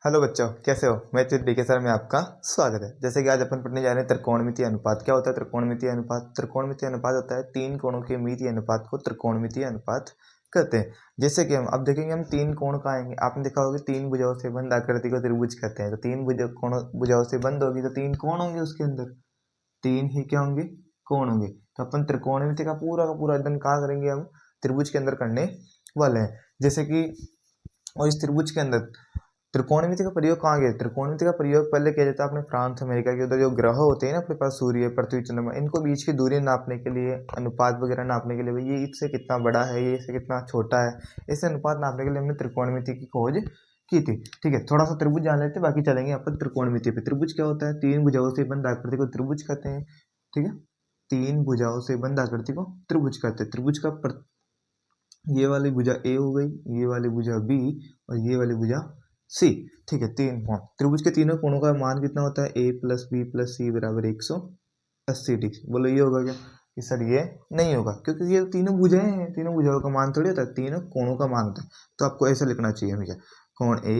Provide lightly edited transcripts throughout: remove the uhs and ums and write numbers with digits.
Hello बच्चों, कैसे हो। मैं डीके सर में आपका स्वागत है। जैसे कि आज अपन पढ़ने जा रहे हैं त्रिकोणमितीय अनुपात। क्या होता है त्रिकोणमितीय अनुपात? त्रिकोणमितीय अनुपात होता है तीन कोणों के मितीय अनुपात को त्रिकोणमितीय अनुपात कहते हैं। जैसे कि हम अब देखेंगे, हम तीन कोण का आएंगे। आपने देखा होगा तीन भुजाओं से बंद आकृति को त्रिभुज कहते हैं। तो तीन भुजाओं से बंद होगी तो तीन कोण होंगे, उसके अंदर तीन ही क्या होंगे? कोण होंगे। तो अपन त्रिकोणमिति का पूरा अध्ययन कहाँ करेंगे? हम त्रिभुज के अंदर करने वाले हैं। जैसे कि और इस त्रिभुज के अंदर त्रिकोणमिति का प्रयोग कहाँ गया? त्रिकोणमिति का प्रयोग पहले किया जाता है अपने फ्रांस अमेरिका के उधर। जो ग्रह होते हैं ना अपने पास, सूर्य, पृथ्वी, चंद्रमा, इनको बीच की दूरी नापने के लिए, अनुपात वगैरह नापने के लिए, भाई ये इससे कितना बड़ा है, ये इससे कितना छोटा है, ऐसे अनुपात नापने के लिए हमने त्रिकोणमिति की खोज की थी। ठीक है, थोड़ा सा त्रिभुज जान लेते हैं, बाकी चलेंगे अपन त्रिकोणमिति पे। त्रिभुज क्या होता है? तीन भुजाओं से बंद आकृति को त्रिभुज कहते हैं। ठीक है, तीन भुजाओं से बंद आकृति को त्रिभुज कहते हैं। त्रिभुज का ये वाली भुजा ए हो गई, ये वाली भुजा बी और ये वाली भुजा सी। ठीक है, तीन कोण। त्रिभुज के तीनों कोणों का मान कितना होता है? ए प्लस बी प्लस सी बराबर 180 डिग्री। बोलो ये होगा क्या? कि सर ये नहीं होगा, क्योंकि ये तीनों भुजाएं हैं। तीनों भुजाओं का मान थोड़ी होता है, तीनों कोणों का मान होता है। तो आपको ऐसा लिखना चाहिए हमेशा, कोण ए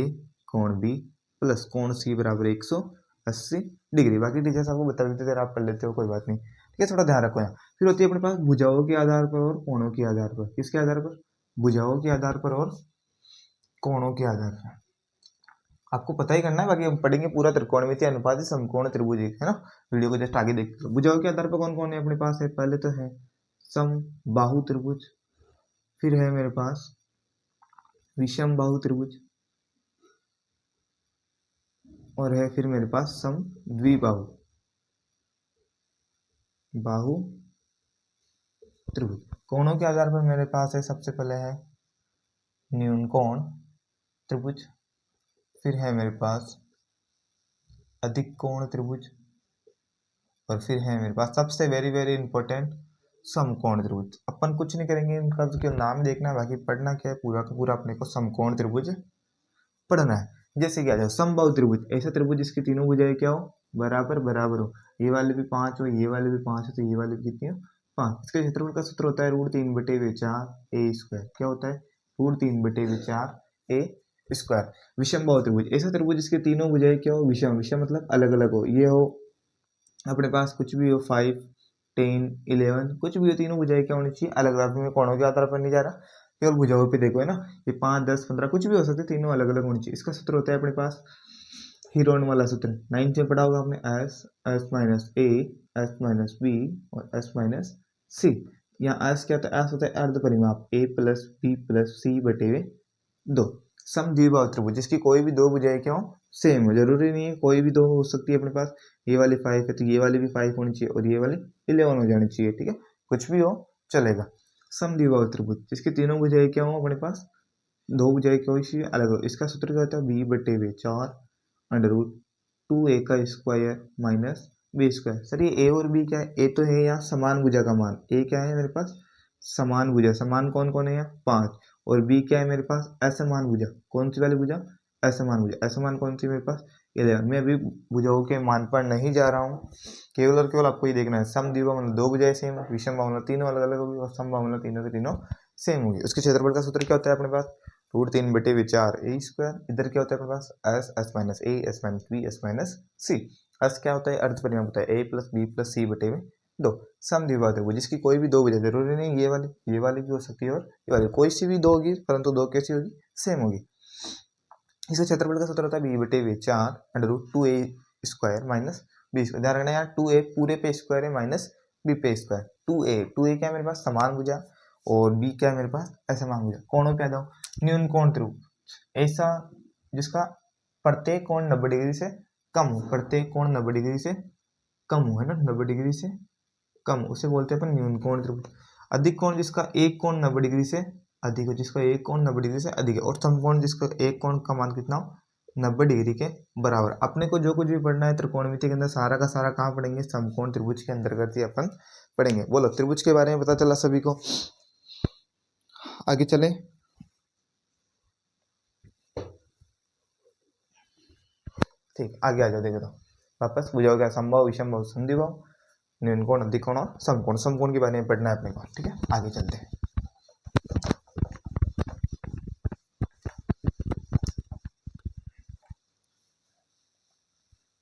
कोण बी प्लस कोण सी बराबर 180 डिग्री। बाकी टीचर्स आपको बता देते थे, आप कर लेते हो, कोई बात नहीं। ठीक है, थोड़ा ध्यान रखो यहाँ। फिर होती है अपने पास भुजाओं के आधार पर और कोणों के आधार पर। किसके आधार पर? भुजाओं के आधार पर और कोणों के आधार पर। आपको पता ही करना है, बाकी हम पढ़ेंगे पूरा त्रिकोणमितीय अनुपात समकोण त्रिभुज, है ना। वीडियो को जस्ट आगे देखते हो। भुजाओं के आधार पर कौन कौन है अपने पास? है पहले तो है समबाहु त्रिभुज, फिर है मेरे पास विषम बाहु त्रिभुज, और है फिर मेरे पास सम द्विबाहु बाहु त्रिभुज। कोणों के आधार पर मेरे पास है, सबसे पहले है न्यून कोण त्रिभुज, फिर है मेरे पास अधिक कोण त्रिभुज, और फिर है मेरे पास सबसे वेरी इंपॉर्टेंट समकोण त्रिभुज। अपन कुछ नहीं करेंगे, इनका केवल नाम देखना है, बाकी पढ़ना क्या है पूरा का पूरा अपने को समकोण त्रिभुज पढ़ना है। जैसे कि आ जाओ समबाहु त्रिभुज, ऐसा त्रिभुज जिसकी तीनों भुजाएं क्या हो? बराबर बराबर हो। ये वाले भी 5 हो, ये वाले भी 5 हो, तो ये वाले भी कितनी हो? 5। इसके क्षेत्रफल का सूत्र होता है √3/4 ए स्क्वायर। क्या होता है? √3/4 ए स्क्वायर। विषम बाहु त्रिभुज, ऐसा त्रिभुज जिसके तीनों भुजाएं क्या हो? विषम। विषम मतलब अलग अलग हो। ये हो अपने पास कुछ भी हो, 5 10 11 कुछ भी हो, तीनों भुजाएं क्या होनी चाहिए? अलग अलग। में कोणों के आधार पर नहीं जा रहा, केवल भुजाओं पे देखो, है ना। ये 5 10 15 कुछ भी हो सकते, तीनों अलग अलग होनी चाहिए। इसका सूत्र होता है अपने पास हीरोन वाला सूत्र, 9th में पढ़ा होगा आपने। S minus A, S minus B और एस माइनस सी। यहाँ एस क्या होता है? एस होता है अर्ध परिमाप, ए प्लस बी प्लस सी बटे 2। समद्विबाहु त्रिभुज, जिसकी कोई भी दो भुजाएं क्या हो? सेम हो। जरूरी नहीं है कोई भी दो हो सकती है अपने पास। ये वाली 5 है तो ये वाली भी 5 होनी चाहिए, और ये वाली 11 हो जानी चाहिए। ठीक है, कुछ भी हो चलेगा। समद्विबाहु त्रिभुज, जिसकी तीनों भुजाएं क्या हो अपने पास? दो भुजाएं क्या हो इसलिए अलग हो। इसका सूत्र क्या होता है? b/4 √2a का square minus B square. Sir ये ए और बी क्या है? ए तो है यहाँ समान भुजा का मान। ए क्या है मेरे पास? समान भुजा। समान कौन कौन है यहाँ? 5। और बी क्या है मेरे पास? असमान भुजा। कौन सी वाली भुजा? असमान भुजा। असमान कौन सी मेरे पास? 11। मैं अभी भुजाओं के मान पर नहीं जा रहा हूँ, केवल और केवल आपको ये देखना है। समद्विबाहु मतलब दो भुजाएं सेम है, विषम बाहु मतलब तीनों अलग अलग होगी, और समबाहु मतलब तीनों के तीनों सेम होगी। उसके क्षेत्रफल का सूत्र क्या होता है अपने पास? √3/4 ए स्क्वायर। इधर क्या होता है अपने पास? S, S minus A, S minus B, S minus C. S क्या होता है? अर्ध परिमाप होता है, A plus B plus C बटे 2। समद्विबाहु त्रिभुज, जिसकी कोई भी दो भुजा, जरूरी नहीं ये वाली भी हो सकती है, और ये वाली कोई सी भी दो होगी, परंतु दो कैसी होगी? सेम होगी। इसका क्षेत्रफल का सूत्र होता है b/4 √2a square minus B square. ध्यान रखना यार, 2a पूरे पे स्क्वायर है माइनस बी पे स्क्वायर। 2a क्या है मेरे पास? समान भुजा, और b क्या है मेरे पास? असमान भुजा। कोणों पे आ जाओ। न्यून कोण त्रिभुज, ऐसा जिसका प्रत्येक कोण 90 डिग्री से कम हो। प्रत्येक कोण 90 डिग्री से कम हो, है ना, 90 डिग्री से कम, उसे बोलते हैं अपन न्यून कोण त्रिभुज। अधिक कोण, जिसका एक कोण 90 डिग्री से अधिक हो, जिसका एक कोण 90 डिग्री से अधिक है। और समकोण, जिसका एक कोण का मान कितना हो? 90 डिग्री के बराबर। अपने को जो कुछ भी पढ़ना है त्रिकोणमिति के अंदर, सारा का सारा कहाँ पढ़ेंगे? समकोण त्रिभुज के अंतर्गत ही अपन पढ़ेंगे। बोलो, त्रिभुज के बारे में पता चला सभी को? आगे चले। ठीक, आगे आ जाओ। देखो तो वापस बुझाओ क्या? समबाहु, विषम बाहु, समद्विबाहु, न्यून कोण, अधिक कोण और समकोण। समकोण के बारे में पढ़ना है अपने को। ठीक है, आगे चलते हैं।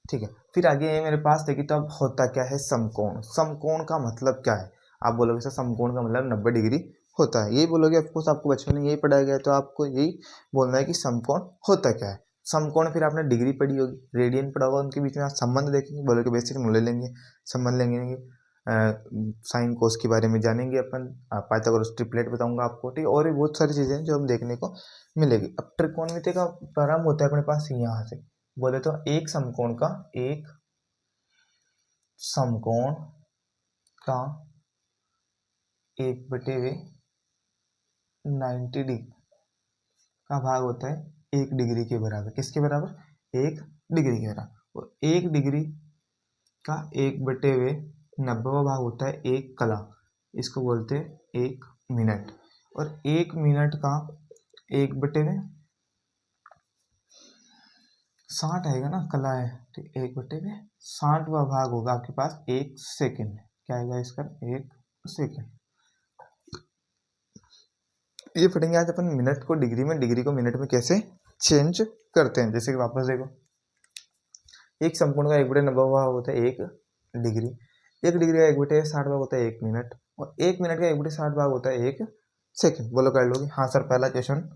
ठीक है। फिर आगे ये मेरे पास देखिए, तो अब होता क्या है समकोण। समकोण का मतलब क्या है? आप बोलोगे सर समकोण का मतलब 90 डिग्री होता है, यही बोलोगे। ऑफकोर्स आपको बचपन में यही पढ़ाया गया है, तो आपको यही बोलना है कि समकोण होता क्या है। समकोण फिर आपने डिग्री पढ़ी होगी, रेडियन पढ़ा होगा, उनके बीच में आप संबंध देखेंगे, बोलोगे बेसिक नॉलेज लेंगे, संबंध लेंगे, साइन कोस के बारे में जानेंगे अपन, पाइथागोरस ट्रिपलेट बताऊंगा आपको, ठीक है। और भी बहुत सारी चीजें हैं जो हम देखने को मिलेगी। अब त्रिकोणमिति का प्रारंभ होता है अपने पास यहाँ से, बोले तो एक समकोण का एक बटे वे 90 डिग्री का भाग होता है 1 डिग्री के बराबर। किसके बराबर? 1 डिग्री के बराबर। और 1 डिग्री का 1 बटे वे 90वां भाग होता है 1 कला, इसको बोलते हैं 1 मिनट। और 1 मिनट का 1 बटे वे 60 आएगा ना, कला है, ठीक। 1 बटे में 60वां भाग होगा आपके पास 1 सेकेंड। क्या आएगा इसका? 1 सेकेंड। ये पढ़ेंगे आज अपन मिनट को डिग्री में, डिग्री को मिनट में कैसे चेंज करते हैं। जैसे कि वापस देखो, एक समकोण का 1 बटे 90 भाग होता है 1 डिग्री, 1 डिग्री का 1 बटे 60 भाग होता है 1 मिनट, और 1 मिनट का 1 बटे 60 भाग होता है 1 सेकेंड। बोलो कर लोगे? हाँ सर। पहला क्वेश्चन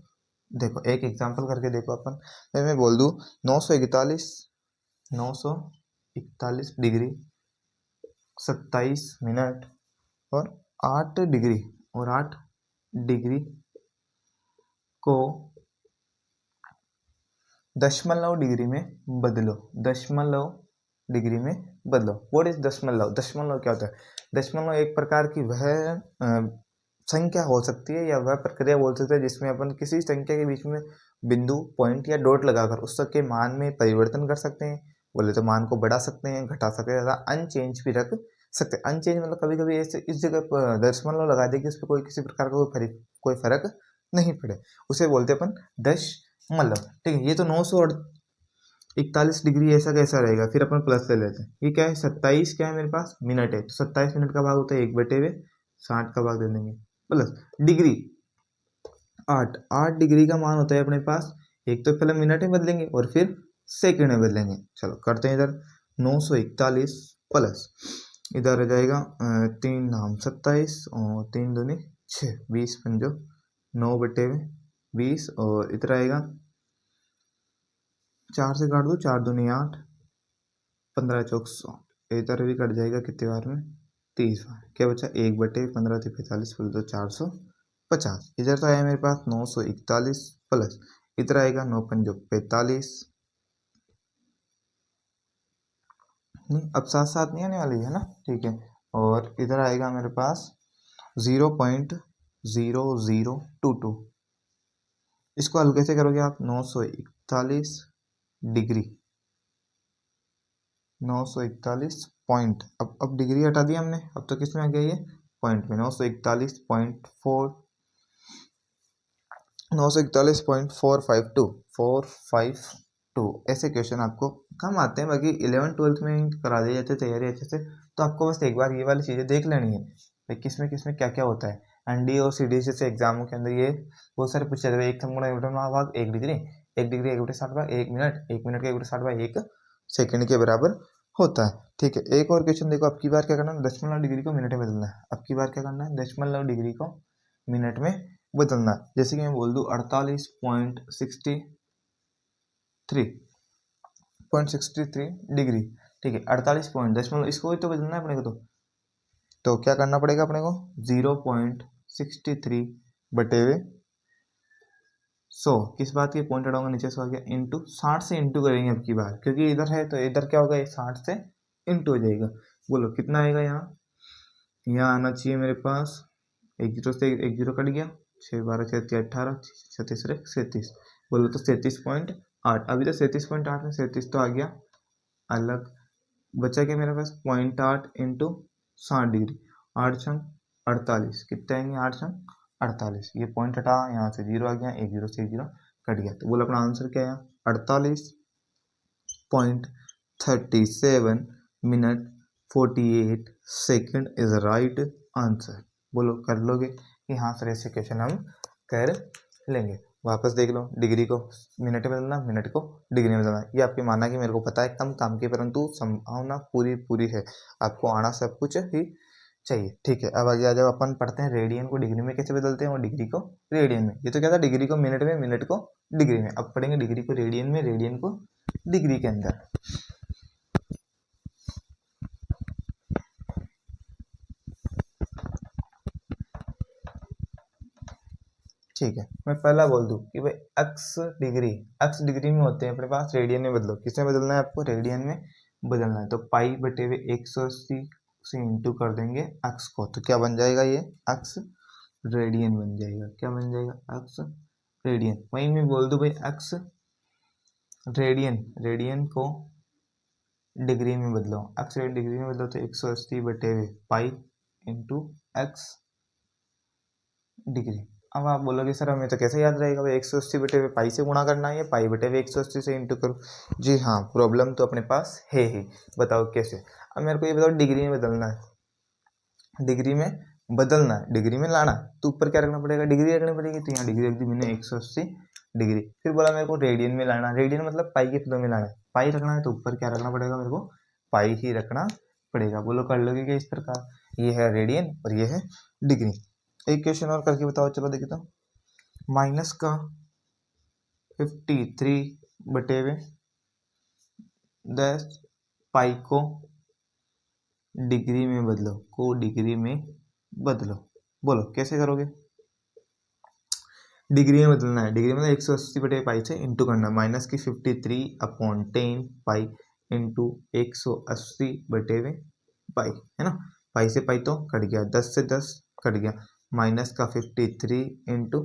देखो, एक एग्जाम्पल करके देखो अपन। मैं बोल दूं 941 डिग्री 27 मिनट और 8 डिग्री, और 8 डिग्री को दशमलव डिग्री में बदलो। दशमलव डिग्री में बदलो। व्हाट इज दशमलव? दशमलव क्या होता है? दशमलव एक प्रकार की वह संख्या हो सकती है, या वह प्रक्रिया बोल सकते हैं जिसमें अपन किसी संख्या के बीच में बिंदु, पॉइंट या डॉट लगाकर उसके मान में परिवर्तन कर सकते हैं। बोले तो मान को बढ़ा सकते हैं, घटा सकते हैं, अनचेंज भी रख सकते हैं। अनचेंज मतलब कभी कभी ऐसे इस जगह पर दशमलव लगा दे कि उस पर कोई किसी प्रकार का कोई फर्क नहीं पड़े, उसे बोलते अपन दशमलव, ठीक है। ये तो 941 डिग्री ऐसा कैसा रहेगा? फिर अपन प्लस ले लेते हैं। ये क्या है? 27 क्या है मेरे पास? मिनट है, तो 27 मिनट का भाग होता है 1 बटे में 60 का भाग दे देंगे, प्लस डिग्री 8 डिग्री का मान होता है अपने पास, एक तो पहले मिनट में बदलेंगे और फिर सेकंड में बदलेंगे। चलो करते हैं इधर 941 प्लस इधर आ जाएगा 3 नाम 27 और 3 दूनी 6, 20 पंजो 9 बटे में 20, और इधर आएगा 4 से काट दो, 4 दूनी 8, 15 चौक 100, इधर भी कट जाएगा कितने बार में? 30 बार। क्या बचा? 1 बटे 15 से 45 बोल दो 450। इधर तो आया मेरे पास 941 प्लस इधर आएगा 9 पंजो 45, नहीं अब साथ साथ नहीं आने वाली है ना, ठीक है। और इधर आएगा मेरे पास 0.0022। इसको हल कैसे करोगे आप? 941 डिग्री 941 पॉइंट, अब डिग्री हटा दिया हमने, अब तो किस में आ गया ये? पॉइंट में। 941.452 ऐसे क्वेश्चन आपको कम आते हैं, बाकी 11th-12th में करा दिए जाते तैयारी अच्छे से। तो आपको बस एक बार ये वाली चीज़ें देख लेनी है भाई, किसमें किसमें क्या क्या होता है। एनडीए और सीडीएस जैसे एग्जामों के अंदर ये बहुत सारे पूछे जाते हैं। एक समकोण 1 बटे भाग 1 डिग्री, 1 डिग्री 1 बटे 60 भाग 1 मिनट, 1 मिनट का 1 बटे 60 भाग 1 सेकंड के बराबर होता है, ठीक है। एक और क्वेश्चन देखो, अब की बार क्या करना है? दशमलव डिग्री को मिनट में बदलना है। अब की बार क्या करना है? दशमलव डिग्री को मिनट में बदलना। जैसे कि मैं बोल दूं 48.63 डिग्री, ठीक है। 48 पॉइंट दशमलव, इसको भी तो बदलना है अपने को। तो क्या करना पड़ेगा अपने को? 0.63 बटे हुए 100, किस बात की पॉइंट हटाऊंगा नीचे से आ गया, इंटू 60 से इंटू करेंगे अब की बार, क्योंकि इधर है तो इधर क्या होगा? 60 से इंटू हो जाएगा। बोलो कितना आएगा यहाँ? यहाँ आना चाहिए मेरे पास, एक जीरो से एक जीरो कट गया, 6 12 6 18 36 37, बोलो तो 37.8। अभी तो 37.8 में 37 तो आ गया अलग, बचा क्या मेरे पास? 0.8 इंटू 60 डिग्री, 8×48 कितने आएंगे? 8×48, ये पॉइंट हटा, यहाँ से जीरो आ गया, एक जीरो से एक जीरो कट गया, तो बोलो अपना आंसर क्या है? 48.37 minute 48 second is right answer. बोलो कर लोगे कि हाँ सर ऐसे क्वेश्चन हम कर लेंगे। वापस देख लो, डिग्री को मिनट में बदलना, मिनट को डिग्री में बदलना। ये आपकी माना कि मेरे को पता है कम काम की, परंतु संभावना पूरी पूरी है, आपको आना सब कुछ ही चाहिए। ठीक है, अब आगे आ जाओ, अपन पढ़ते हैं रेडियन को डिग्री में कैसे बदलते हैं और डिग्री को रेडियन में। ये तो क्या था, डिग्री को मिनट में, मिनट को डिग्री में। अब पढ़ेंगे डिग्री को रेडियन में, रेडियन को डिग्री के अंदर। ठीक है, मैं पहला बोल दूं कि भाई एक्स डिग्री में होते हैं अपने पास, रेडियन में बदलो। किसमें बदलना है आपको, रेडियन में बदलना है। तो पाई बटे हुए 180 से इंटू कर देंगे एक्स को, तो क्या बन जाएगा, ये एक्स रेडियन बन जाएगा। क्या बन जाएगा, एक्स रेडियन। वहीं मैं बोल दूं भाई एक्स रेडियन को डिग्री में बदलो, एक्स डिग्री में बदलो, तो 180 बटे हुए पाई इंटू एक्स डिग्री। अब आप बोलोगे सर हमें तो कैसे याद रहेगा भाई, 180 बटे हुए पाई से गुणा करना है या पाई बटे हुए 180 से इंटू करो। जी हाँ, प्रॉब्लम तो अपने पास है ही, बताओ कैसे। अब मेरे को ये बताओ, डिग्री में बदलना है, डिग्री में बदलना है, डिग्री में लाना, तो ऊपर क्या रखना पड़ेगा, डिग्री रखनी पड़ेगी। तो यहाँ डिग्री रख दी मैंने 180 डिग्री। फिर बोला मेरे को रेडियन में लाना, रेडियन मतलब पाई के पदों में लाना है, पाई रखना है, तो ऊपर क्या रखना पड़ेगा मेरे को, पाई ही रखना पड़ेगा। बोलो कर लोगे क्या इस प्रकार, ये है रेडियन और ये है डिग्री। एक क्वेश्चन और करके बताओ, चलो देखिए तो, माइनस का 53 बटे हुए 10 पाई को डिग्री में बदलो, को डिग्री में बदलो। बोलो कैसे करोगे, डिग्री में बदलना है, डिग्री मतलब 180 बटे पाई से इंटू करना, माइनस की 53 अपॉन 10 पाई इंटू 180 बटे हुए पाई, है ना। पाई से पाई तो कट गया, 10 से 10 कट गया, माइनस का 53 इंटू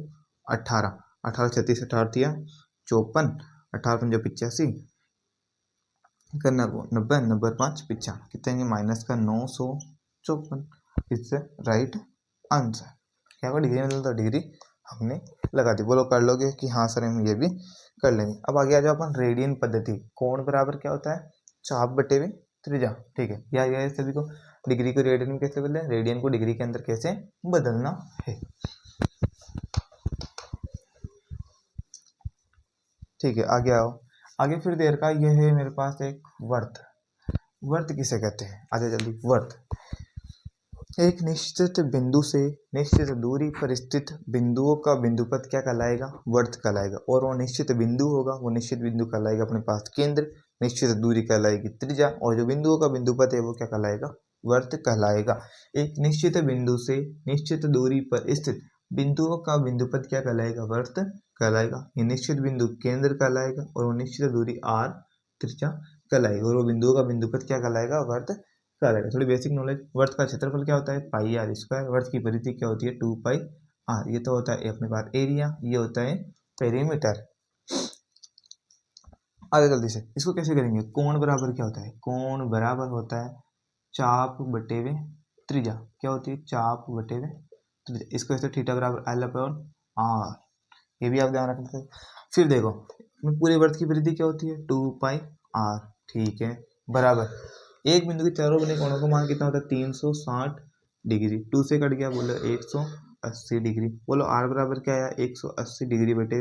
18, 18 36 18 दिया 54, 18 पंजा 85 करना को 90, 90 5 55 कितने, माइनस का 954। इससे राइट आंसर क्या होगा, डिग्री में बदलता, डिग्री हमने लगा दी। बोलो कर लोगे कि हाँ सर हम ये भी कर लेंगे। अब आगे आ जाओ अपन रेडियन पद्धति, कोण बराबर क्या होता है, चाप बटे हुए त्रिज्या। ठीक है, या गया सभी को, डिग्री को रेडियन में कैसे बदलें, रेडियन को डिग्री के अंदर कैसे बदलना है। ठीक है, आगे आओ, आगे फिर देर का ये है मेरे पास एक वर्त। वर्त किसे कहते हैं, आगे जल्दी। वर्त एक निश्चित बिंदु से निश्चित दूरी पर स्थित बिंदुओं का बिंदुपद क्या कहलाएगा, वर्त कहलाएगा। और वो निश्चित बिंदु होगा, वो निश्चित बिंदु कहलाएगा अपने पास केंद्र, निश्चित दूरी कहलाएगी त्रिज्या, और जो बिंदुओं का बिंदुपद है वो क्या कहलाएगा, वर्त कहलाएगा। एक निश्चित बिंदु से निश्चित दूरी पर स्थित बिंदुओं का बिंदुपद क्या कहलाएगा, वर्त कहलाएगा। ये निश्चित बिंदु केंद्र कहलाएगा, और वो निश्चित दूरी r त्रिज्या कहलाएगी, और वो बिंदुओं का बिंदुपद क्या कहलाएगा, वर्त कहलाएगा। थोड़ी बेसिक नॉलेज, वर्त का क्षेत्रफल क्या होता है, पाई आर स्क्वायर, वर्त की परिधि क्या होती है, 2 पाई आर। ये तो होता है अपने पास एरिया, ये होता है पेरीमीटर। आगे जल्दी से इसको कैसे करेंगे, कोण बराबर क्या होता है, कोण बराबर होता है चाप बटे हुए त्रिज्या। क्या होती है, चाप बटे हुए त्रिज्या। इसको ऐसे थीटा बराबर एल अपॉन आर, ये भी आप ध्यान रखना। फिर देखो पूरे वर्त की परिधि क्या होती है, 2 पाई आर। ठीक है, बराबर एक बिंदु के चारों बने कोणों का मान कितना होता है, 360 डिग्री। 2 से कट गया, बोलो 180 डिग्री। बोलो आर बराबर क्या आया, 180 डिग्री बटे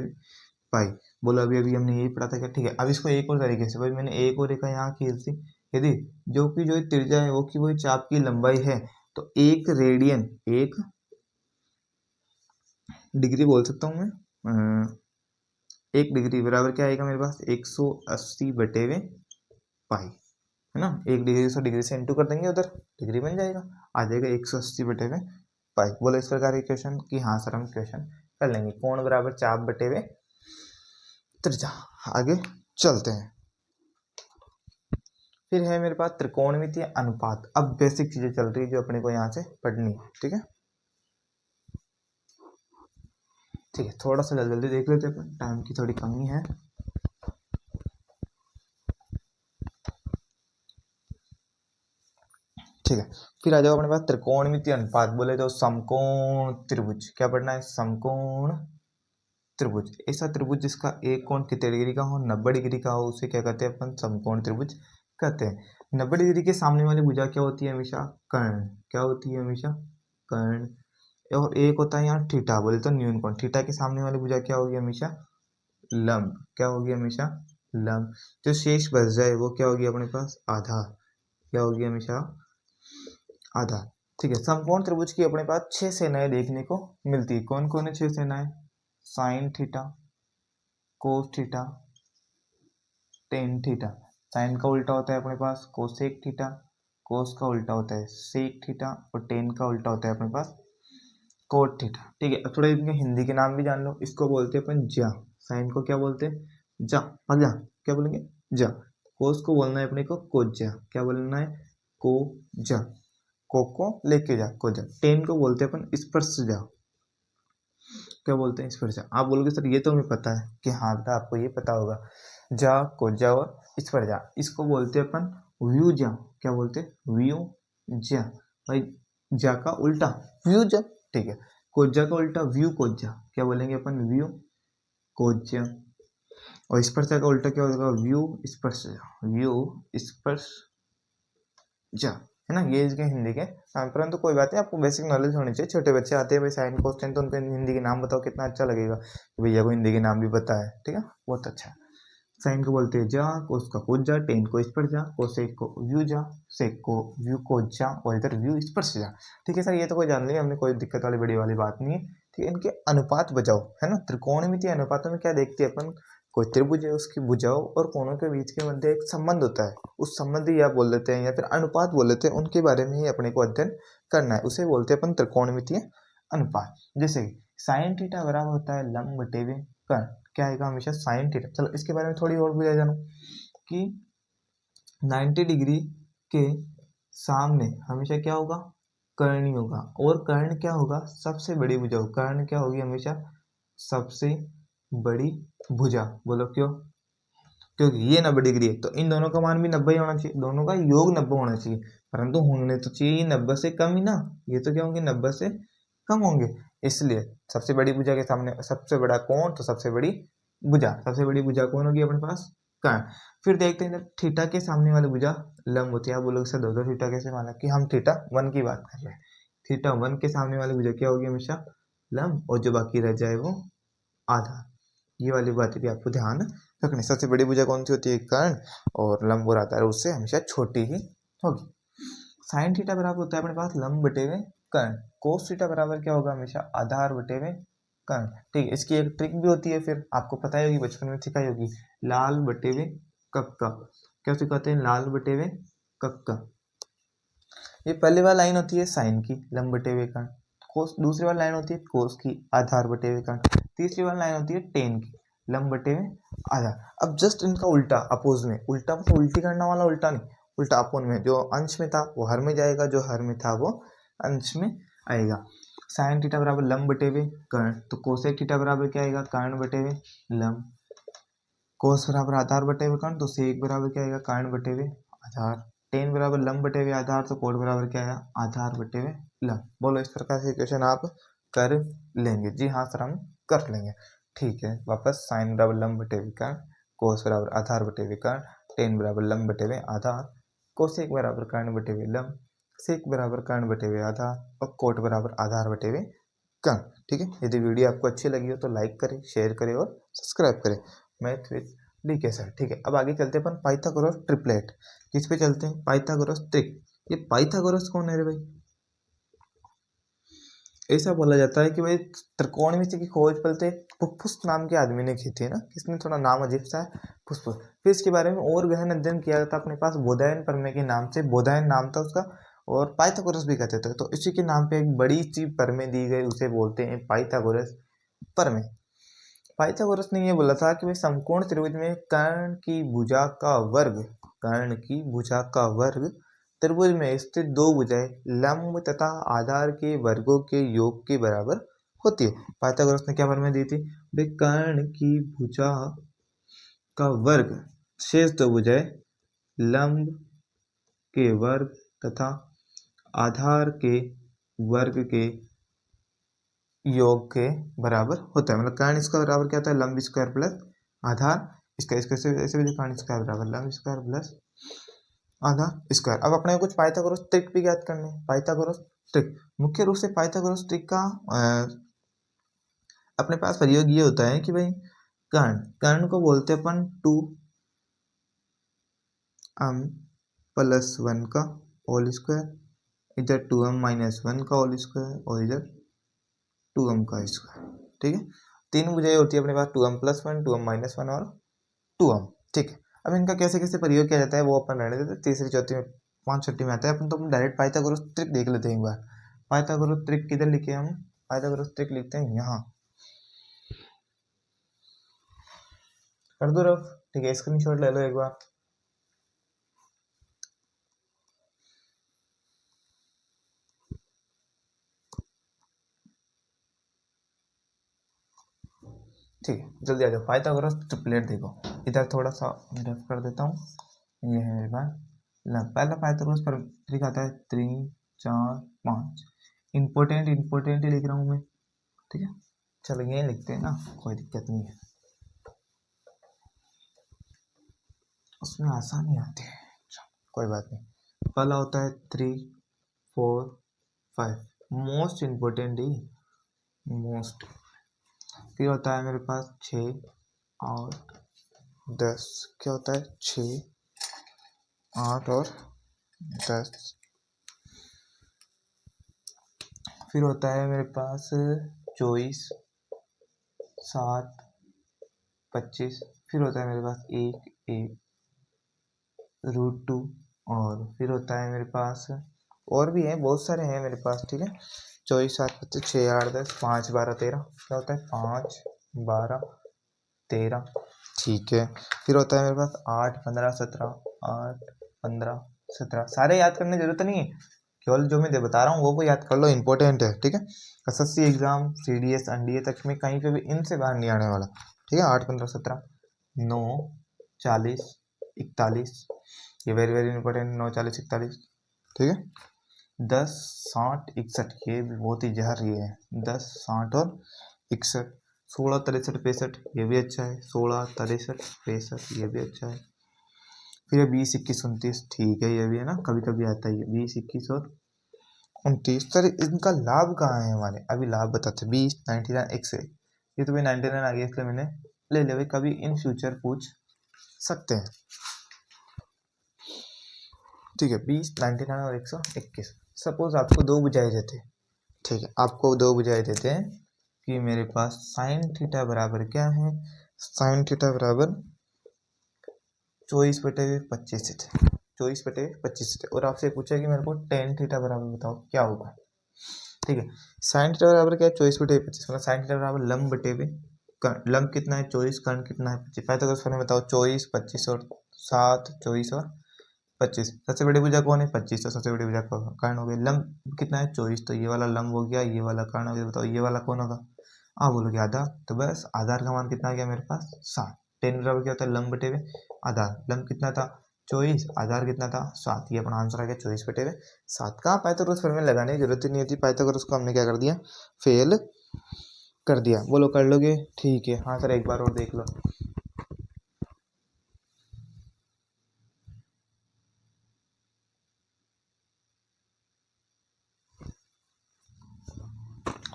पाई। बोलो अभी अभी हमने यही पढ़ा था क्या। ठीक है, अब इसको एक और तरीके से, भाई मैंने एक और रेखा यहाँ खींच दी, यदि जो त्रिज्या है वो की वही चाप की लंबाई है, तो एक रेडियन, एक डिग्री बोल सकता हूँ मैं, एक डिग्री बराबर क्या आएगा मेरे पास, 180 बटे हुए पाई, है ना। एक डिग्री 100 डिग्री से इंटू कर देंगे, उधर डिग्री बन जाएगा, आ जाएगा 180 बटे हुए पाई। बोलो इस प्रकार के क्वेश्चन कि हाँ सर हम क्वेश्चन कर लेंगे। कोण बराबर चाप बटे हुए त्रिज्या। आगे चलते हैं, फिर है मेरे पास त्रिकोणमितीय अनुपात। अब बेसिक चीजें चल रही है जो अपने को यहाँ से पढ़नी है। ठीक है, ठीक है, थोड़ा सा जल्दी जल्दी देख लेते हैं, टाइम की थोड़ी कमी है। ठीक है, फिर आ जाओ अपने पास त्रिकोणमितीय अनुपात। बोले तो समकोण त्रिभुज, क्या पढ़ना है, समकोण त्रिभुज। ऐसा त्रिभुज जिसका एक कोण कितने डिग्री का हो, 90 डिग्री का हो, उसे क्या कहते हैं अपन, समकोण त्रिभुज कहते हैं। 90 डिग्री के सामने वाली भुजा क्या होती है हमेशा, कर्ण। क्या होती है हमेशा, कर्ण। और एक होता है यहाँ थीटा, बोले तो न्यून कोण। थीटा के सामने वाली भुजा क्या होगी हमेशा, लंब। क्या होगी हमेशा, लंब। जो शेष बच जाए वो क्या होगी अपने पास, आधार। क्या होगी हमेशा, आधार। ठीक है, समकोण त्रिभुज की अपने पास 6 सेनाएं देखने को मिलती है। कौन कौन है 6 सेनाएं, sine theta, cos theta, tan theta. Sine का उल्टा होता है अपने पास कोसेक थीटा, कोस का उल्टा होता है सेक थीटा, और टेन का उल्टा होता है अपने पास कोट थीटा। ठीक है, अब थोड़ा इनके हिंदी के नाम भी जान लो। इसको बोलते हैं अपन जा, साइन को क्या बोलते हैं, जा। जा क्या बोलेंगे, जा। कोस को बोलना है अपने को कोजा। क्या बोलना है, को जा। को लेके जा, को जा। टेन को बोलते हैं अपन स्पर्श जा। क्या बोलते हैं, स्पर्श जा। आप बोलोगे सर ये तो हमें पता है, कि हाँ बेटा आपको ये पता होगा, जा, को जा और स्पर्श जा। इसको बोलते हैं अपन व्यू जा। क्या बोलते हैं, व्यू जा। भाई जा का उल्टा व्यू जा। ठीक है, कोज्जा का उल्टा व्यू कोज्जा। क्या बोलेंगे अपन, व्यू कोज्जा। और स्पर्श का उल्टा क्या होगा, व्यू स्पर्श जा, व्यू स्पर्श जा। है ना, ये इसके हिंदी के नाम। परंतु कोई बात नहीं, आपको बेसिक नॉलेज होनी चाहिए। छोटे बच्चे आते हैं भाई साइन कोस टेन, तो उनको हिंदी के नाम बताओ, कितना अच्छा लगेगा भैया को हिंदी के नाम भी पता है। ठीक है, बहुत अच्छा है। साइन को बोलते हैं जा, कोस का कोस जा, टेन को स्पर्श जा, कोसेक को व्यू जा, सेक को व्यू कोस जा, और इधर व्यू स्पर्श जा। ठीक है सर, ये तो कोई जान लिया हमने, कोई दिक्कत वाली बड़ी वाली बात नहीं है। ठीक है, इनके अनुपात बजाओ, है ना। त्रिकोणमितीय अनुपातों में क्या देखते हैं अपन, कोई त्रिभुज है उसकी भुजाओं और कोणों के बीच के मध्य एक संबंध होता है, उस संबंध ही आप बोल देते हैं या फिर अनुपात बोल देते हैं, उनके बारे में ही अपने को अध्ययन करना है। उसे बोलते हैं अपन त्रिकोणमितीय अनुपात। जैसे साइन थीटा बराबर होता है लंब बटे में कर्ण। क्या आएगा हमेशा, साइन थीटा। चलो इसके बारे में थोड़ी और बुझा जानो, कि 90 डिग्री के सामने हमेशा क्या होगा, कर्ण ही होगा। और कर्ण क्या होगा, सबसे बड़ी भुजा होगा। कर्ण क्या होगी हमेशा, सबसे बड़ी भुजा। बोलो क्यों, क्योंकि ये 90 डिग्री है, तो इन दोनों का मान भी 90 ही होना चाहिए, दोनों का योग 90 होना चाहिए। परंतु होने तो चाहिए 90 से कम ही ना, ये तो क्या होंगे 90 से कम होंगे। इसलिए सबसे बड़ी भुजा के सामने सबसे बड़ा कोण, तो सबसे बड़ी भुजा। सबसे बड़ी भुजा कौन होगी अपने पास, कर्ण। फिर देखते हैं थीटा के सामने वाली भुजा लंब होती है। आप बोलोगे सर दो थीटा कैसे, माना कि हम थीटा 1 की बात कर रहे हैं। थीटा 1 के सामने वाली भुजा क्या होगी हमेशा, लंब, और जो बाकी रह जाए वो आधा। ये वाली बात भी आपको ध्यान रखनी। सबसे बड़ी भुजा कौन सी होती है, कर्ण, और लंब और आधार उससे हमेशा छोटी ही होगी। साइन थीटा बराबर होता है अपने पास लंब बटे में कर्ण। कोस थीटा बराबर क्या होगा हमेशा, आधार बटे में कर्ण। ठीक है, इसकी एक ट्रिक भी होती है, फिर आपको पता ही होगी, बचपन में सिखाई होगी, लाल बटे में कक्का। क्या सिखाते हैं, लाल बटे में कक्का। ये पहली वाली लाइन होती है साइन की, लंब बटे हुए कर्ण। कोस दूसरी वाली लाइन होती है कोस की, आधार बटे हुए कर्ण। तीसरी वाली लाइन होती है टेन की, लंब बटे में आधार। अब जस्ट इनका उल्टा, अपोज में, उल्टा मतलब उल्टी करना वाला उल्टा नहीं, उल्टा अपोन में। जो अंश में था वो हर में जाएगा, जो हर में था वो अंश में आएगा। साइन थीटा बराबर लंब बटे हुए कर्ण, तो कोसेक थीटा बराबर क्या आएगा, कर्ण बटे हुए लंब। कोस बराबर आधार बटे हुए कर्ण, तो सेक बराबर क्या आएगा, कर्ण बटे हुए आधार। टेन बराबर लंब बटे हुए आधार, तो कोट बराबर क्या आया, आधार बटे हुए लंब। बोलो इस प्रकार से क्वेश्चन आप कर लेंगे। जी हाँ सर, हम कर लेंगे। ठीक है, वापस साइन बराबर लंब बटे हुए कर्ण, कोस बराबर आधार बटे हुए कर्ण, टेन बराबर लंब बटे हुए आधार, कोसेक बराबर कर्ण बटे हुए लंब, सेक बराबर कर्ण बटे हुए आधार, और कोट बराबर आधार बटे हुए कर्ण। ठीक है, यदि वीडियो आपको अच्छी लगी हो तो लाइक करें, शेयर करें और सब्सक्राइब करें। Math with DK sir. ठीक है, अब आगे चलते हैं अपन पाइथागोरस ट्रिपलेट। किस पे चलते हैं, पाइथागोरस ट्रिक। ये पाइथागोरस कौन है रे भाई, ऐसा बोला जाता है कि भाई त्रिकोणमिति की खोज पहले पुष्पुस नाम के आदमी ने की थी ना, किसने, थोड़ा नाम अजीब सा है, पुष्पुस। फिर इसके बारे में और गहन अध्ययन किया जाता अपने पास बोधायन प्रमेय के नाम से, बोधायन नाम था उसका, और पाइथागोरस भी कहते थे। तो इसी के नाम पे एक बड़ी सी प्रमेय दी गई, उसे बोलते हैं पाइथागोरस प्रमेय। पाइथागोरस ने यह बोला था कि भाई समकोण त्रिभुज में कर्ण की भुजा का वर्ग, कर्ण की भुजा का वर्ग त्रिभुज में स्थित दो भुजाएं लंब तथा आधार के वर्गों के योग के बराबर होती है। पाइथागोरस ने क्या प्रमेय दी थी, भाई कर्ण की भुजा का वर्ग शेष दो भुजाएं लंब के वर्ग तथा आधार के वर्ग के योग के बराबर होता है। मतलब कर्ण इसका बराबर क्या होता है, लंब स्क्वायर प्लस आधार इसका, ऐसे भी कर्ण स्क्वायर बराबर लंब स्क्वायर प्लस आधार स्क्वायर। अब अपने कुछ पाइथागोरस ट्रिक भी ज्ञात करने हैं। पाइथागोरस ट्रिक, मुख्य रूप से पाइथागोरस ट्रिक का अपने पास प्रयोग ये होता है कि भाई कर्ण को बोलते हैं अपन 2m प्लस 1 का होल स्क्वायर, इधर 2m माइनस 1 का होल स्क्वायर और इधर 2m का स्क्वायर। ठीक है, तीन भुजाएं होती है अपने पास, 2m प्लस 1, 2m माइनस 1 और 2m। ठीक है, अब इनका कैसे कैसे प्रयोग किया जाता है वो अपन रहने देते हैं, तीसरी चौथी में पांच छठी में आता है अपन, तो अपन डायरेक्ट पाइथागोरस ट्रिक देख लेते हैं एक बार। पाइथागोरस ट्रिक किधर लिखे हम, पाइथागोरस ट्रिक लिखते हैं यहाँ, कर दो रफ। ठीक है, स्क्रीनशॉट ले लो एक बार। ठीक है, जल्दी आ जाओ, पाइथागोरस ट्रिपलेट देखो, इधर थोड़ा सा रफ कर देता हूँ। ये है मेरे पास पहला पाइथागोरस पर ट्रिक आता है 3 4 5, इंपॉर्टेंट इंपॉर्टेंट ही लिख रहा हूँ मैं। ठीक है, चलो ये लिखते हैं ना, कोई दिक्कत नहीं है, उसमें आसानी आती है, कोई बात नहीं। पहला होता है 3 4 5, मोस्ट इंपॉर्टेंट ही, मोस्ट। फिर होता है मेरे पास 6 8 10, क्या होता है 6 8 और 10। फिर होता है मेरे पास 24 7 25। फिर होता है मेरे पास 1 1 √2। और फिर होता है मेरे पास और भी है, बहुत सारे हैं मेरे पास। ठीक है, 24 7 25 6 8 10 5 12 13, क्या होता है 5 12 13। ठीक है, फिर होता है मेरे पास 8 15 17, 8 15 17। सारे याद करने की जरूरत नहीं है, केवल जो मैं बता रहा हूँ वो याद कर लो, इंपॉर्टेंट है। ठीक है, एसएससी एग्जाम सीडीएस एनडीए तक में कहीं पे भी इनसे बाहर नहीं आने वाला। ठीक है, 8 15 17 9 40 41, ये वेरी वेरी इंपॉर्टेंट, 9 40 41। ठीक है, 10 60 61, ये भी बहुत ही जहर ये है, 10 60 और 61। 16 63 65, ये भी अच्छा है, 16 63 65, ये भी अच्छा है। फिर 20 21 29, ठीक है, ये भी है ना, कभी कभी आता है ये 20 21 और 29। सर इनका लाभ कहाँ है हमारे, अभी लाभ बताते। 20 99 एक से, ये तो भाई 99 आ गया इसलिए मैंने ले लिया भाई, कभी इन फ्यूचर पूछ सकते हैं। ठीक है, 20 99 और 121। सपोज आपको दो बुझाए देते, ठीक है, आपको दो बुझाए देते हैं कि मेरे पास साइन थीटा बराबर क्या है, साइन थीटा बराबर 24/25 थे, 24/25 थे, और आपसे पूछा कि मेरे को टेन थीटा बराबर बताओ क्या होगा। ठीक है, साइन थीटा बराबर क्या है 24/25, मतलब साइन थीटा बराबर लंब बटे में लंब कितना है 24, कर्ण कितना है 25। पाइथागोरस फॉर्मूला बताओ, 24 25 और 7, 24 और 25। सबसे बड़ी भुजा कौन है 25, तो सबसे बड़ी भुजा कर्ण हो गई। लंब कितना है 24, तो ये वाला लंब हो गया, ये वाला कर्ण हो गया। बताओ ये वाला कौन होगा, आप बोलोगे आधार, तो बस आधार का मान कितना आ गया मेरे पास 7। टेन बराबर क्या होता है लंब बटे में आधार, लंब कितना था 24, आधार कितना था 7, ये अपना आंसर आ गया 24/7 का। पाइथागोरस फॉर्मूला लगाने की जरूरत ही नहीं होती, पाइथागोरस को हमने क्या कर दिया, फेल कर दिया। बोलो कर लोगे, ठीक है। हाँ सर एक बार और देख लो।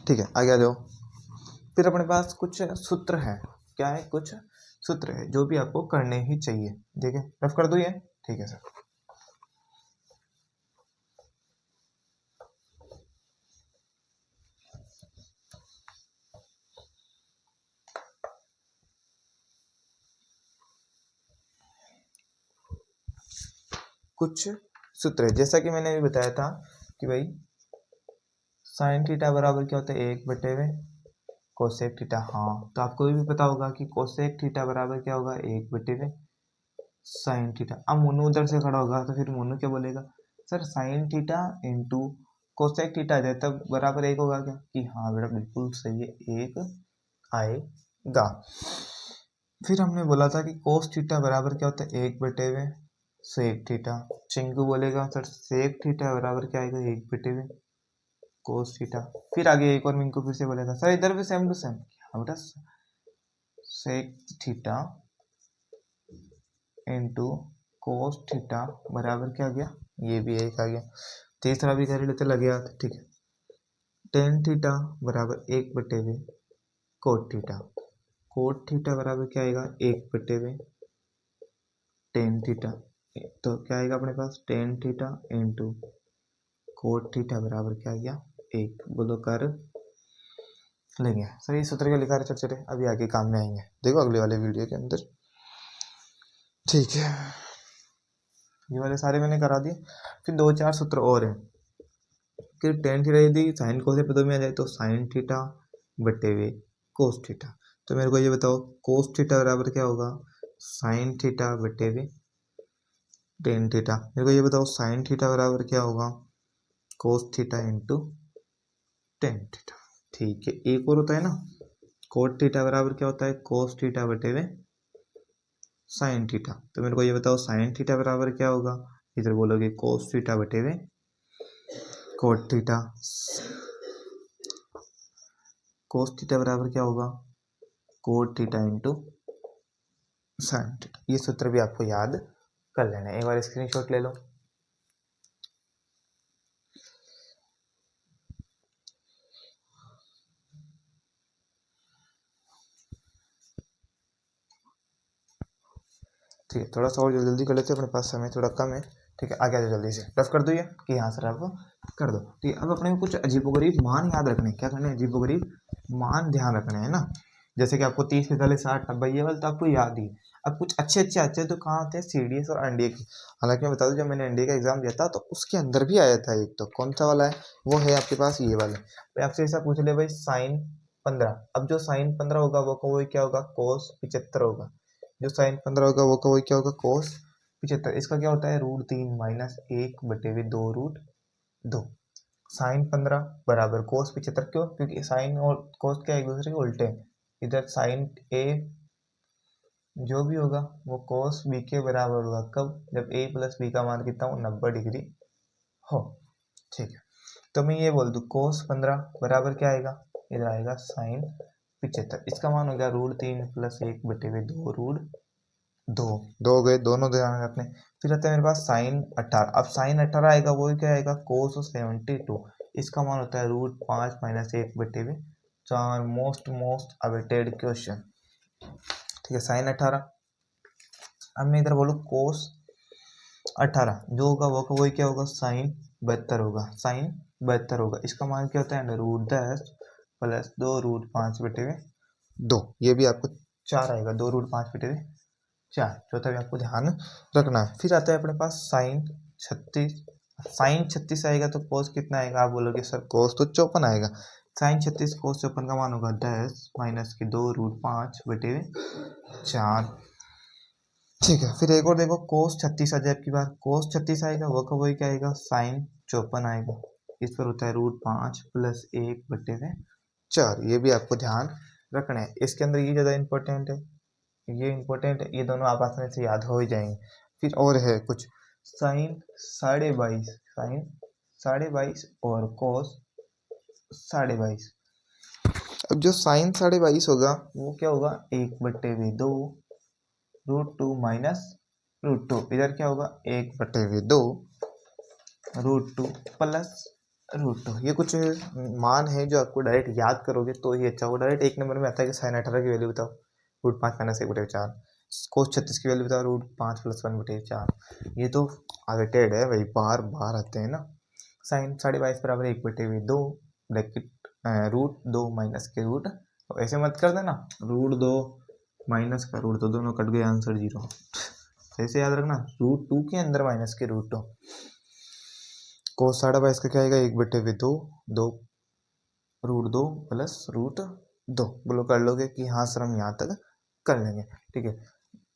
ठीक है, आगे आ जाओ। फिर अपने पास कुछ सूत्र है, क्या है, कुछ सूत्र है जो भी आपको करने ही चाहिए। ठीक है, रफ कर दो ये, ठीक है सर। कुछ सूत्र है, जैसा कि मैंने अभी बताया था कि भाई साइन थीटा बराबर क्या होता है 1/में कोसेक थीटा। हाँ, तो आपको भी पता होगा कि कोसेक थीटा बराबर क्या होगा 1/में साइन थीटा। अब मोनू उधर से खड़ा होगा तो फिर मोनू क्या बोलेगा, sir sine theta into cosec theta आ जाए तब बराबर 1 होगा क्या, कि हाँ बेटा बिल्कुल सही है, 1 आएगा। फिर हमने बोला था कि कोस थीटा बराबर क्या होता है 1/में सेक थीटा। चिंकू बोलेगा सर सेक थीटा बराबर क्या आएगा 1/में कोस थीटा। फिर आगे एक और मिंकू फिर से बोलेगा सर इधर भी सेम टू सेम, हाँ बेटा sec theta into cos theta बराबर क्या आ गया, ये भी एक आ गया। तीसरा भी कर लेते, लगे हाथ। ठीक है, टेन थीटा बराबर 1/2 कोट थीटा। कोट थीटा बराबर क्या आएगा, 1/2 टेन थीटा। तो क्या आएगा अपने पास, tan theta into cot theta बराबर क्या आ गया, 1। बोलो कर लेंगे सर। ये सूत्र क्या लिखा है छोटे छोटे, अभी आगे काम में आएंगे, देखो अगले वाले वीडियो के अंदर। ठीक है, ये वाले सारे मैंने करा दिए। फिर 2-4 सूत्र और हैं कि टेन थीटा यदि साइन कोस पदों में आ जाए तो साइन थीटा बटे वे कोस थीटा। तो मेरे को ये बताओ कोस थीटा बराबर क्या होगा, साइन थीटा बटे वे टेन थीटा। मेरे को ये बताओ साइन थीटा बराबर क्या होगा, cos theta into tan theta. ठीक है, एक और होता है ना, कोट थीटा बराबर क्या होता है, कोस थीटा बटे वे साइन थीटा। तो मेरे को ये बताओ साइन थीटा बराबर क्या होगा, इधर बोलोगे कोस थीटा बटे वे कोट थीटा। कोस थीटा बराबर क्या होगा, cot theta into sine theta. ये सूत्र भी आपको याद कर लेना है, एक बार स्क्रीनशॉट ले लो। ठीक है, थोड़ा सा और जल्दी कर लेते हैं, अपने पास समय थोड़ा कम है। ठीक है, आगे आ जाओ जल्दी से, रफ कर दो ये कि यहाँ सर आप कर दो। ठीक है, अब अपने को कुछ अजीबोगरीब मान याद रखने, क्या करने, अजीबोगरीब मान ध्यान रखने हैं ना। जैसे कि आपको 30, 45, 60, 90 ये वाले तो आपको याद ही। अब कुछ अच्छे अच्छे आते हैं तो कहाँ आते हैं, CDS और एनडीए की। हालांकि मैं बता दूं, जब मैंने एनडीए का एग्जाम दिया था तो उसके अंदर भी आया था एक, तो कौन सा वाला है, वो है आपके पास ये वाला। भाई आपसे ऐसा पूछ ले भाई साइन 15, अब जो साइन 15 होगा वो को वही क्या होगा, कोस 75 होगा। जो साइन 15 होगा वो का वही क्या होगा, कोस 75। इसका क्या होता है, √3 माइनस 1/2 साइन 15 बराबर कोस 75। क्यों, क्योंकि साइन और कोस क्या एक दूसरे के उल्टे हैं। इधर साइन ए जो भी होगा वो कोस बी के बराबर होगा, कब, जब a प्लस बी का मान कितना हो, 90 डिग्री हो। ठीक है, तो मैं ये बोल दूं कोस 15 बराबर क्या आएगा, इधर आएगा साइन 75। इसका मान हो गया √3 प्लस 1/2 √2। दो हो गए, दोनों ध्यान रखने। फिर आता है मेरे पास साइन 18। अब साइन 18 आएगा वो क्या आएगा, कोस 72। इसका मान होता है √5 माइनस 1/4। Most awaited question. ठीक है, साइन 18। अब मैं इधर बोलूँ कोस 18, जो होगा वो का वही क्या होगा, साइन 72 होगा, साइन 72 होगा। इसका मान क्या होता है, √10 प्लस 2 √5/2। ये भी आपको 4 आएगा, 2 √5/4। चौथा भी आपको ध्यान रखना है। फिर आता है अपने पास साइन 36। साइन 36 आएगा तो कोस कितना आएगा, आप बोलोगे सर कोस तो 54 आएगा। साइन 36 कोस 54 का मान होगा 10 माइनस के 2 √5/4। ठीक है, फिर एक और देखो कोस 36 आ जाए, आपकी बार कोस 36 आएगा वो का वही क्या आएगा, साइन 54 आएगा। इस पर होता है √5 प्लस 1/4। ये भी आपको ध्यान रखना है। इसके अंदर ये ज़्यादा इंपॉर्टेंट है, ये इंपॉर्टेंट है, ये दोनों आप आसानी से याद हो ही जाएंगे। फिर और है कुछ साइन 22.5, साइन 22.5 और कोस 22.5। अब जो साइन 22.5 होगा वो क्या होगा, 1/2 √2 माइनस √2। इधर क्या होगा, 1/2 √2 प्लस √2। ये कुछ मान है जो आपको डायरेक्ट याद करोगे तो ही अच्छा होगा। डायरेक्ट एक नंबर में आता है कि साइन 18 की वैल्यू बताओ, √5 माइनस 1/4। कोस 36 की वैल्यू बताओ, √5 प्लस 1/4। ये तो अवेटेड है भाई, बार बार आते हैं ना। साइन 22.5 बराबर 1/2 ब्रैकेट √2 माइनस के रूट। तो ऐसे मत कर देना, √2 माइनस का √2, दोनों कट गए, आंसर 0। ऐसे याद रखना, √2 के अंदर माइनस के √2। कोस 22.5 का क्या आएगा, 1/2 2 √2 प्लस √2। बोलो कर लोगे कि हाँ सर हम यहाँ तक कर लेंगे। ठीक है,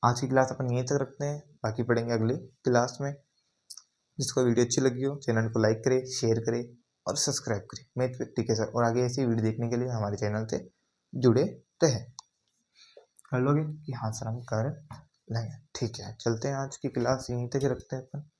आज की क्लास अपन यहीं तक रखते हैं, बाकी पढ़ेंगे अगली क्लास में। जिसको वीडियो अच्छी लगी हो चैनल को लाइक करे, शेयर करे और सब्सक्राइब करे। मैं ठीक है सर, और आगे ऐसी वीडियो देखने के लिए हमारे चैनल से जुड़े रहे। कर लोगे कि हाँ सर हम कर लेंगे। ठीक है, चलते हैं, आज की क्लास यहीं तक रखते हैं अपन।